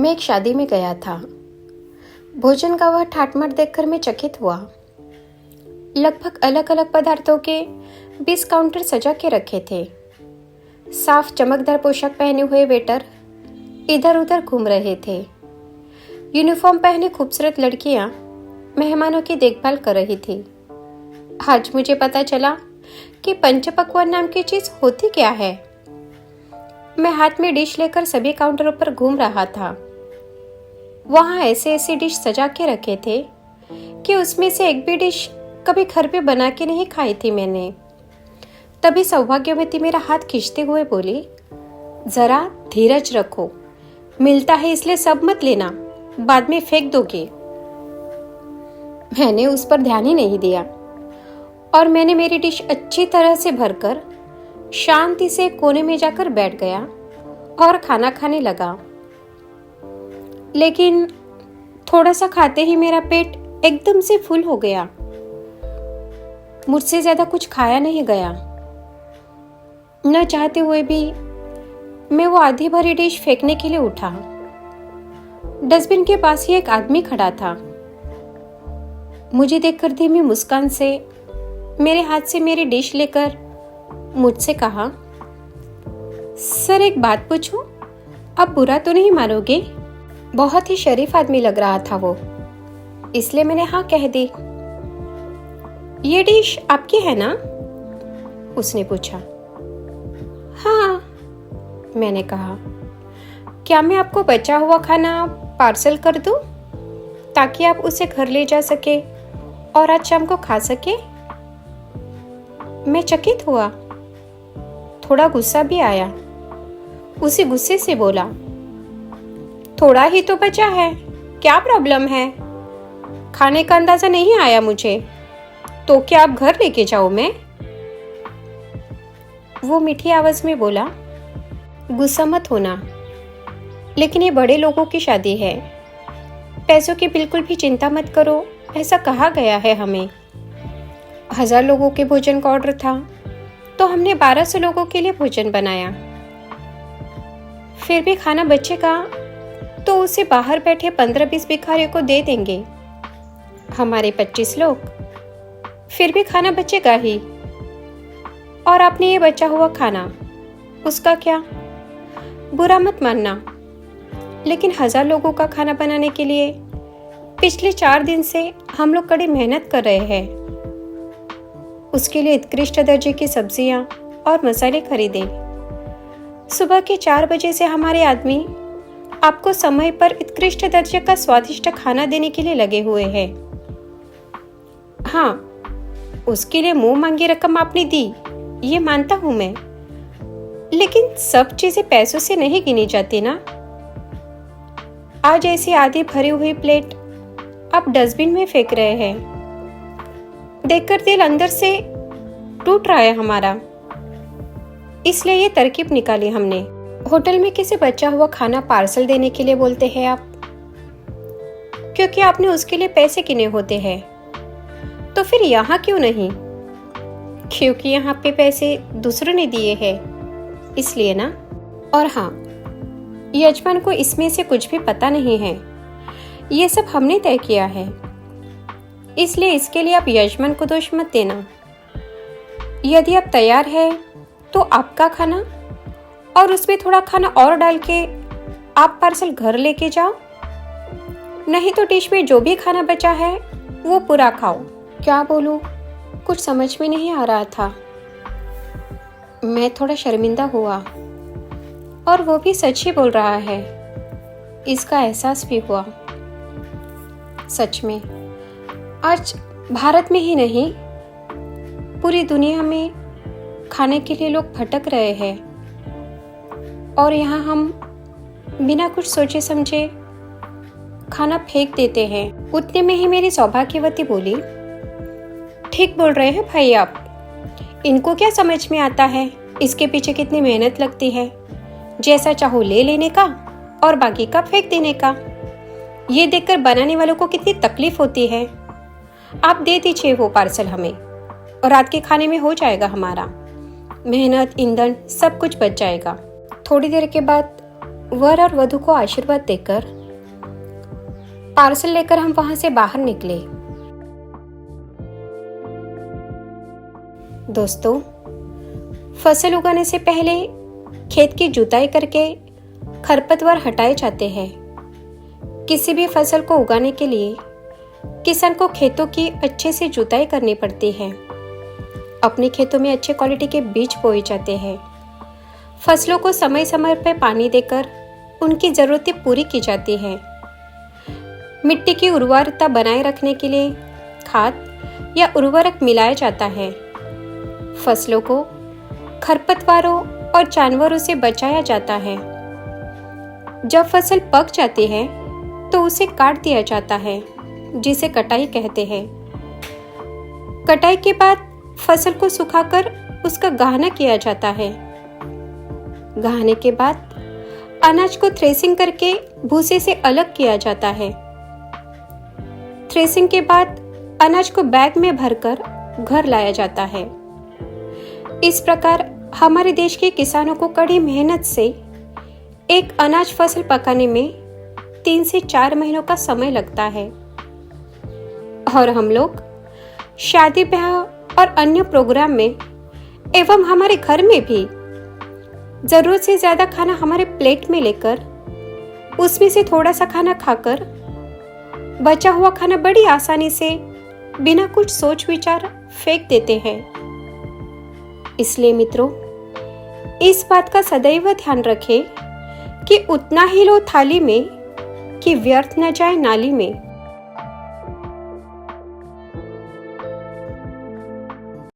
मैं एक शादी में गया था। भोजन का वह ठाटमाट देखकर मैं चकित हुआ। लगभग अलग अलग पदार्थों के 20 काउंटर सजा के रखे थे। साफ चमकदार पोशाक पहने हुए वेटर इधर उधर घूम रहे थे। यूनिफॉर्म पहने खूबसूरत लड़कियां मेहमानों की देखभाल कर रही थी। आज मुझे पता चला कि पंचपक्वान्न नाम की चीज होती क्या है। मैं हाथ में डिश लेकर सभी काउंटरों पर घूम रहा था। वहां ऐसे ऐसे डिश सजा के रखे थे कि उसमें से एक भी डिश कभी घर पे बना के नहीं खाई थी मैंने। तभी सौभाग्यवती मेरा हाथ खींचते हुए बोली, जरा धीरज रखो, मिलता है इसलिए सब मत लेना, बाद में फेंक दोगे। मैंने उस पर ध्यान ही नहीं दिया और मैंने मेरी डिश अच्छी तरह से भरकर शांति से कोने में जाकर बैठ गया और खाना खाने लगा। लेकिन थोड़ा सा खाते ही मेरा पेट एकदम से फुल हो गया। मुझसे ज्यादा कुछ खाया नहीं गया। न चाहते हुए भी मैं वो आधी भरी डिश फेंकने के लिए उठा। डस्टबिन के पास ही एक आदमी खड़ा था। मुझे देखकर धीमी मुस्कान से मेरे हाथ से मेरी डिश लेकर मुझसे कहा, सर एक बात पूछूं? आप बुरा तो नहीं मानोगे? बहुत ही शरीफ आदमी लग रहा था वो, इसलिए मैंने हाँ कह दी। ये डिश आपकी है ना? उसने पूछा। हाँ, मैंने कहा। क्या मैं आपको बचा हुआ खाना पार्सल कर दूं ताकि आप उसे घर ले जा सके और आज शाम को खा सके? मैं चकित हुआ, थोड़ा गुस्सा भी आया। उसी गुस्से से बोला, थोड़ा ही तो बचा है, क्या प्रॉब्लम है? खाने का अंदाजा नहीं आया मुझे, तो क्या आप घर लेके जाओ मैं? वो मीठी आवाज में बोला, गुस्सा मत होना, लेकिन ये बड़े लोगों की शादी है, पैसों की बिल्कुल भी चिंता मत करो, ऐसा कहा गया है हमें। 1000 लोगों के भोजन का ऑर्डर था, तो हमने 1200 लोगों के लिए भोजन बनाया। फिर भी खाना बचेगा तो उसे बाहर बैठे 15-20 भिखारियों को दे देंगे। हमारे 25 लोग, फिर भी खाना बचेगा ही। और आपने ये बचा हुआ खाना, उसका क्या? बुरा मत मानना, लेकिन 1000 लोगों का खाना बनाने के लिए पिछले 4 दिन से हम लोग कड़ी मेहनत कर रहे हैं। उसके लिए उत्कृष्ट दर्जे की सब्जियां और मसाले खरीदे। सुबह के 4 बजे से हमारे आदमी आपको समय पर उत्कृष्ट दर्जे का स्वादिष्ट खाना देने के लिए लगे हुए हैं। हाँ, उसके लिए मुंह मांगी रकम आपने दी, ये मानता हूं मैं, लेकिन सब चीजें पैसों से नहीं गिनी जाती ना। आज ऐसी आधी भरी हुई प्लेट आप डस्टबिन में फेंक रहे हैं। देखकर दिल अंदर से टूट रहा है हमारा, इसलिए ये तरकीब निकाली हमने। होटल में किसी बचा हुआ खाना पार्सल देने के लिए बोलते हैं आप, क्योंकि आपने उसके लिए पैसे गिने होते हैं। तो फिर यहाँ क्यों नहीं? क्योंकि यहाँ पे पैसे दूसरों ने दिए हैं, इसलिए ना। और हाँ, यजमान को इसमें से कुछ भी पता नहीं है, ये सब हमने तय किया है, इसलिए इसके लिए आप यजमान को दोष मत देना। यदि आप तैयार है तो आपका खाना और उसमें थोड़ा खाना और डाल के आप पार्सल घर लेके जाओ, नहीं तो डिश में जो भी खाना बचा है वो पूरा खाओ। क्या बोलूं, कुछ समझ में नहीं आ रहा था। मैं थोड़ा शर्मिंदा हुआ, और वो भी सच ही बोल रहा है, इसका एहसास भी हुआ। सच में आज भारत में ही नहीं, पूरी दुनिया में खाने के लिए लोग भटक रहे हैं, और यहाँ हम बिना कुछ सोचे समझे खाना फेंक देते हैं। उतने में ही मेरी सौभाग्यवती बोली, ठीक बोल रहे हैं भाई आप, इनको क्या समझ में आता है इसके पीछे कितनी मेहनत लगती है। जैसा चाहो ले लेने का और बाकी का फेंक देने का। ये देखकर बनाने वालों को कितनी तकलीफ होती है। आप दे दीजिए वो पार्सल हमें, और रात के खाने में हो जाएगा हमारा। मेहनत, ईंधन सब कुछ बच जाएगा। थोड़ी देर के बाद वर और वधू को आशीर्वाद देकर पार्सल लेकर हम वहां से बाहर निकले। दोस्तों, फसल उगाने से पहले खेत की जुताई करके खरपतवार हटाए जाते हैं। किसी भी फसल को उगाने के लिए किसान को खेतों की अच्छे से जुताई करनी पड़ती है। अपने खेतों में अच्छे क्वालिटी के बीज बोए जाते हैं। फसलों को समय समय पर पानी देकर उनकी जरूरतें पूरी की जाती है। मिट्टी की उर्वरता बनाए रखने के लिए खाद या उर्वरक मिलाया जाता है। फसलों को खरपतवारों और जानवरों से बचाया जाता है। जब फसल पक जाती है तो उसे काट दिया जाता है, जिसे कटाई कहते हैं। कटाई के बाद फसल को सुखाकर उसका गहना किया जाता है। गहने के बाद अनाज को थ्रेसिंग करके भूसे से अलग किया जाता है। थ्रेसिंग के बाद अनाज को बैग में भरकर घर लाया जाता है। इस प्रकार हमारे देश के किसानों को कड़ी मेहनत से एक अनाज फसल पकाने में 3 से 4 महीनों का समय लगता है। और हम लोग शादी ब्याह और अन्य प्रोग्राम में एवं हमारे घर में भी जरूरत से ज्यादा खाना हमारे प्लेट में लेकर उसमें से थोड़ा सा खाना खाकर बचा हुआ खाना बड़ी आसानी से बिना कुछ सोच विचार फेंक देते हैं। इसलिए मित्रों, इस बात का सदैव ध्यान रखें कि उतना ही लो थाली में कि व्यर्थ न जाए नाली में।